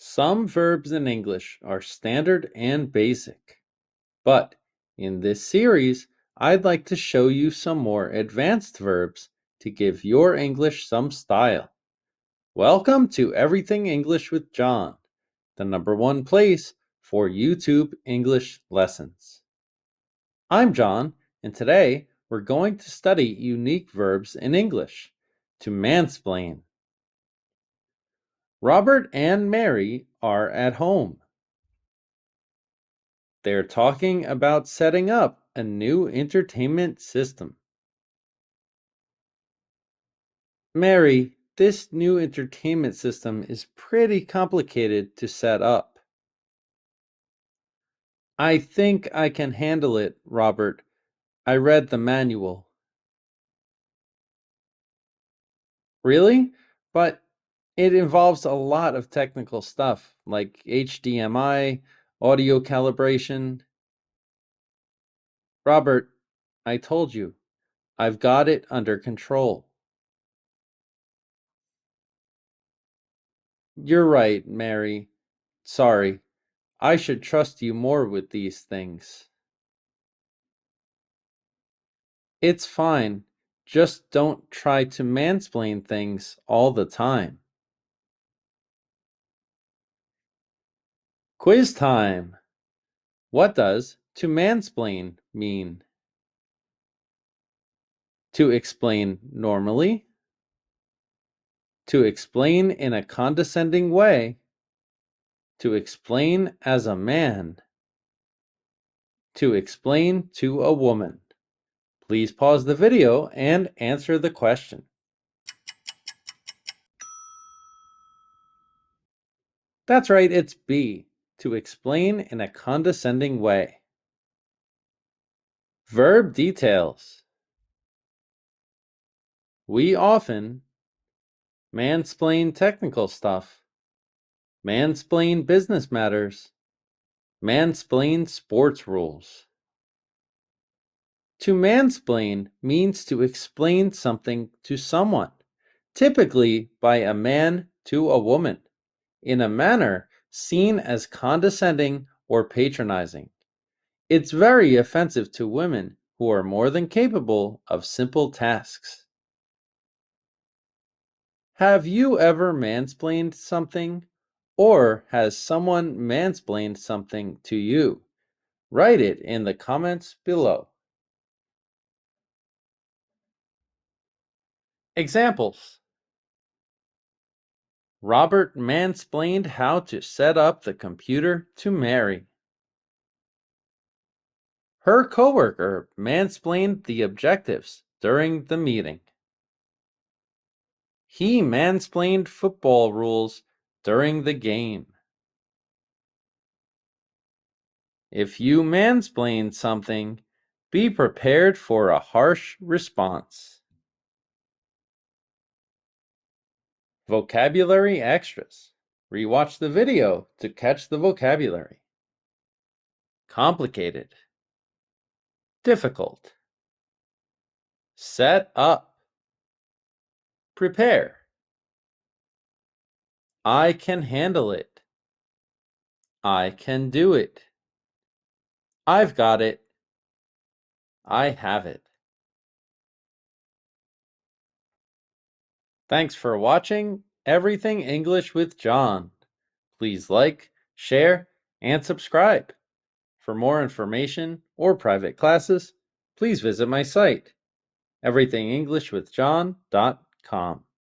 Some verbs in English are standard and basic, but in this series, I'd like to show you some more advanced verbs to give your English some style. Welcome to Everything English with John, the #1 place for YouTube English lessons. I'm John, and today we're going to study unique verbs in English to mansplain. Robert and Mary are at home. They're talking about setting up a new entertainment system. Mary, this new entertainment system is pretty complicated to set up. I think I can handle it, Robert. I read the manual. Really? But it involves a lot of technical stuff like HDMI, audio calibration. Robert, I told you, I've got it under control. You're right, Mary. Sorry. I should trust you more with these things. It's fine. Just don't try to mansplain things all the time. Quiz time! What does to mansplain mean? To explain normally, to explain in a condescending way, to explain as a man, to explain to a woman. Please pause the video and answer the question. That's right, it's B, to explain in a condescending way. Verb details. We often mansplain technical stuff, mansplain business matters, mansplain sports rules. To mansplain means to explain something to someone, typically by a man to a woman, in a manner seen as condescending or patronizing. It's very offensive to women who are more than capable of simple tasks. Have you ever mansplained something? Or has someone mansplained something to you? Write it in the comments below. Examples. Robert mansplained how to set up the computer to Mary. Her coworker mansplained the objectives during the meeting. He mansplained football rules during the game. If you mansplain something, be prepared for a harsh response. Vocabulary extras. Rewatch the video to catch the vocabulary. Complicated. Difficult. Set up. Prepare. I can handle it. I can do it. I've got it. I have it. Thanks for watching Everything English with John. Please like, share, and subscribe. For more information or private classes, please visit my site, everythingenglishwithjohn.com.